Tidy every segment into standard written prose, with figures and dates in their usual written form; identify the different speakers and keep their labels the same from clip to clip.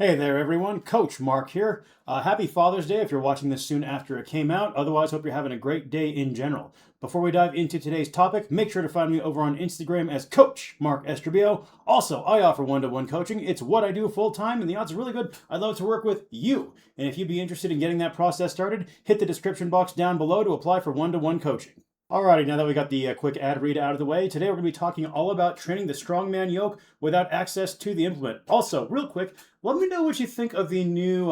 Speaker 1: Hey there, everyone. Coach Mark here. Happy Father's Day if you're watching this soon after it came out. Otherwise, hope you're having a great day in general. Before we dive into today's topic, make sure to find me over on Instagram as Coach Mark Estrabio. Also, I offer one-to-one coaching. It's what I do full-time, and the odds are really good. I'd love to work with you. And if you'd be interested in getting that process started, hit the description box down below to apply for one-to-one coaching. Alrighty, now that we got the quick ad read out of the way, today we're going to be talking all about training the strongman yoke without access to the implement. Also, real quick, let me know what you think of the new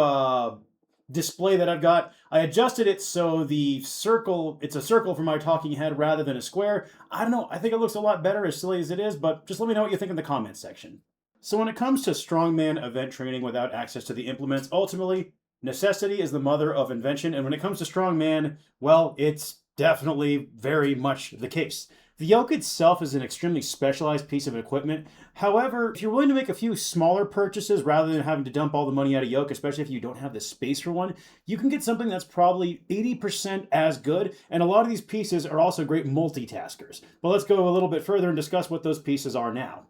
Speaker 1: display that I've got. I adjusted it so the circle, it's a circle for my talking head rather than a square. I don't know, I think it looks a lot better, as silly as it is, but just let me know what you think in the comments section. So when it comes to strongman event training without access to the implements, ultimately, necessity is the mother of invention, and when it comes to strongman, well, it's definitely very much the case. The yoke itself is an extremely specialized piece of equipment. However, if you're willing to make a few smaller purchases rather than having to dump all the money out of yoke, especially if you don't have the space for one, you can get something that's probably 80% as good, and a lot of these pieces are also great multitaskers. But let's go a little bit further and discuss what those pieces are now.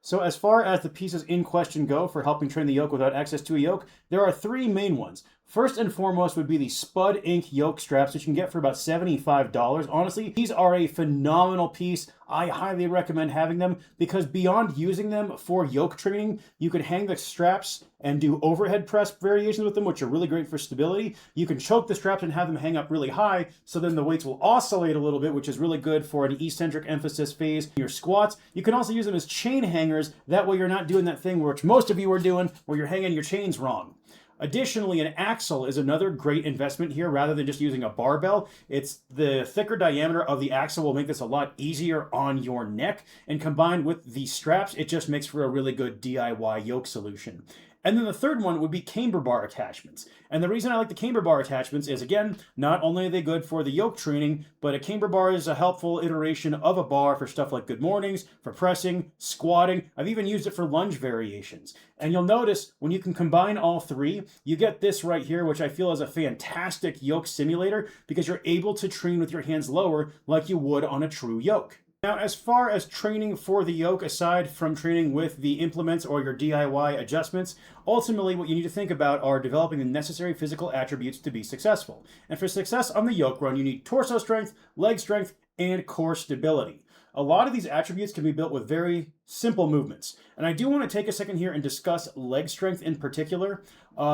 Speaker 1: So as far as the pieces in question go for helping train the yoke without access to a yoke, there are three main ones. First and foremost would be the Spud Ink yoke straps, which you can get for about $75. Honestly, these are a phenomenal piece. I highly recommend having them because beyond using them for yoke training, you can hang the straps and do overhead press variations with them, which are really great for stability. You can choke the straps and have them hang up really high, so then the weights will oscillate a little bit, which is really good for an eccentric emphasis phase in your squats. You can also use them as chain hangers. That way you're not doing that thing which most of you are doing, where you're hanging your chains wrong. Additionally, an axle is another great investment here rather than just using a barbell. It's the thicker diameter of the axle will make this a lot easier on your neck, and combined with the straps, it just makes for a really good DIY yoke solution. And then the third one would be camber bar attachments. And the reason I like the camber bar attachments is, again, not only are they good for the yoke training, but a camber bar is a helpful iteration of a bar for stuff like good mornings, for pressing, squatting. I've even used it for lunge variations. And you'll notice when you can combine all three, you get this right here, which I feel is a fantastic yoke simulator because you're able to train with your hands lower like you would on a true yoke. Now, as far as training for the yoke, aside from training with the implements or your DIY adjustments, ultimately what you need to think about are developing the necessary physical attributes to be successful. And for success on the yoke run, you need torso strength, leg strength, and core stability. A lot of these attributes can be built with very simple movements. And I do want to take a second here and discuss leg strength in particular.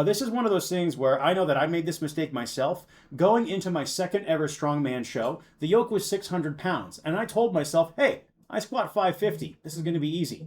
Speaker 1: This is one of those things where I know that I made this mistake myself. Going into my second ever strongman show, the yoke was 600 pounds. And I told myself, hey, I squat 550. This is going to be easy.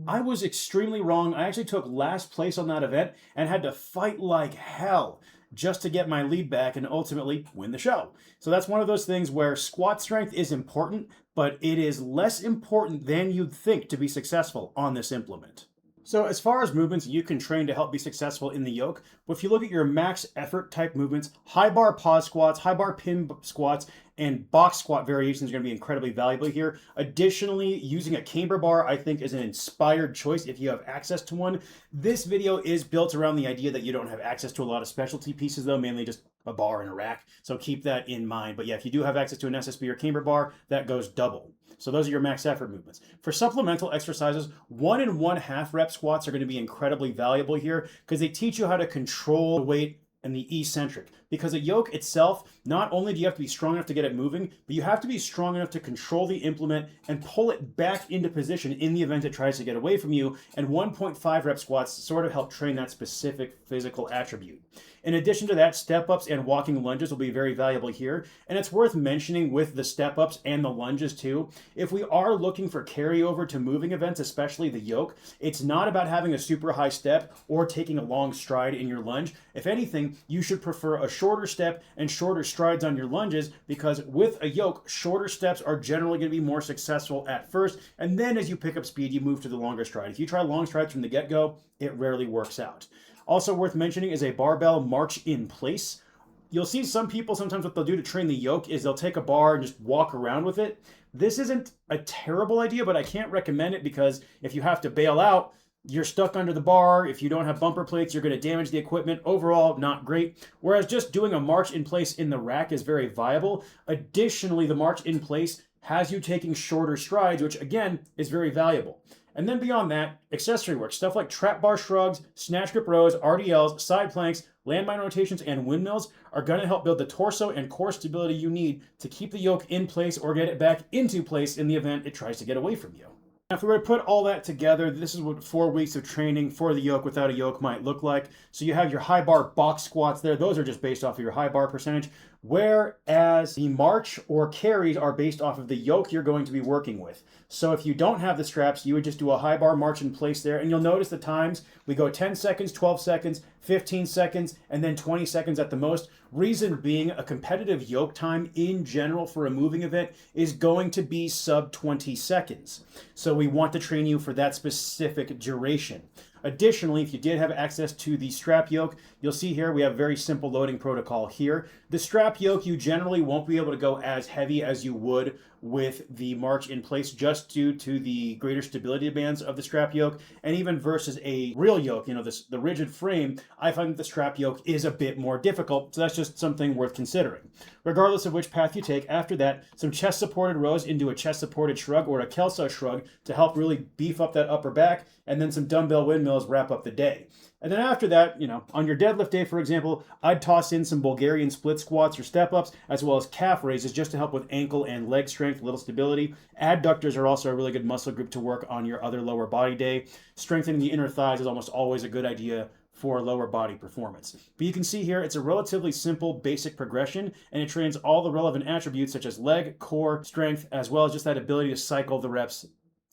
Speaker 1: I was extremely wrong. I actually took last place on that event and had to fight like hell just to get my lead back and ultimately win the show. So that's one of those things where squat strength is important, but it is less important than you'd think to be successful on this implement. So as far as movements you can train to help be successful in the yoke, if you look at your max effort type movements, high bar pause squats, high bar pin squats, and box squat variations are going to be incredibly valuable here. Additionally, using a camber bar I think is an inspired choice if you have access to one. This video is built around the idea that you don't have access to a lot of specialty pieces though, mainly just a bar and a rack. So keep that in mind. But yeah, if you do have access to an SSB or camber bar, that goes double. So those are your max effort movements. For supplemental exercises, 1 1/2 rep squats are going to be incredibly valuable here because they teach you how to control the weight and the eccentric. Because a yoke itself, not only do you have to be strong enough to get it moving, but you have to be strong enough to control the implement and pull it back into position in the event it tries to get away from you. And 1.5 rep squats sort of help train that specific physical attribute. In addition to that, step-ups and walking lunges will be very valuable here. And it's worth mentioning with the step-ups and the lunges too, if we are looking for carryover to moving events, especially the yoke, it's not about having a super high step or taking a long stride in your lunge. If anything, you should prefer a shorter step and shorter strides on your lunges because with a yoke, shorter steps are generally going to be more successful at first. And then as you pick up speed, you move to the longer stride. If you try long strides from the get-go, it rarely works out. Also worth mentioning is a barbell march in place. You'll see some people sometimes what they'll do to train the yoke is they'll take a bar and just walk around with it. This isn't a terrible idea, but I can't recommend it because if you have to bail out, you're stuck under the bar. If you don't have bumper plates, you're going to damage the equipment. Overall, not great. Whereas just doing a march in place in the rack is very viable. Additionally, the march in place has you taking shorter strides, which again is very valuable. And then beyond that, accessory work, stuff like trap bar shrugs, snatch grip rows, RDLs, side planks, landmine rotations, and windmills are going to help build the torso and core stability you need to keep the yoke in place or get it back into place in the event it tries to get away from you. Now, if we were to put all that together, this is what 4 weeks of training for the yoke without a yoke might look like. So you have your high bar box squats there. Those are just based off of your high bar percentage, whereas the march or carries are based off of the yoke you're going to be working with. So if you don't have the straps, you would just do a high bar march in place there, and you'll notice the times. We go 10 seconds, 12 seconds, 15 seconds, and then 20 seconds at the most. Reason being, a competitive yoke time in general for a moving event is going to be sub 20 seconds. So we want to train you for that specific duration. Additionally, if you did have access to the strap yoke, you'll see here we have a very simple loading protocol here. The strap yoke, you generally won't be able to go as heavy as you would with the march in place just due to the greater stability demands of the strap yoke. And even versus a real yoke, the rigid frame, I find that the strap yoke is a bit more difficult. So that's just something worth considering. Regardless of which path you take, after that, some chest supported rows into a chest supported shrug or a Kelso shrug to help really beef up that upper back, and then some dumbbell windmills wrap up the day. And then after that, on your deadlift day, for example, I'd toss in some Bulgarian split squats or step-ups, as well as calf raises just to help with ankle and leg strength, a little stability. Adductors are also a really good muscle group to work on your other lower body day. Strengthening the inner thighs is almost always a good idea for lower body performance. But you can see here, it's a relatively simple, basic progression, and it trains all the relevant attributes such as leg, core, strength, as well as just that ability to cycle the reps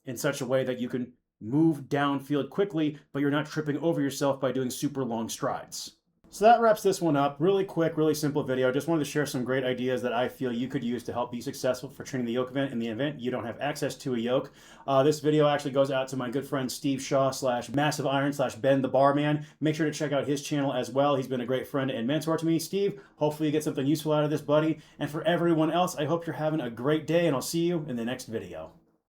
Speaker 1: in such a way that you can move downfield quickly, but you're not tripping over yourself by doing super long strides. So that wraps this one up. Really quick, really simple video. Just wanted to share some great ideas that I feel you could use to help be successful for training the yoke event in the event you don't have access to a yoke. This video actually goes out to my good friend Steve Shaw /Massive Iron /Ben the Barman. Make sure to check out his channel as well. He's been a great friend and mentor to me. Steve, hopefully you get something useful out of this, buddy. And for everyone else, I hope you're having a great day, and I'll see you in the next video.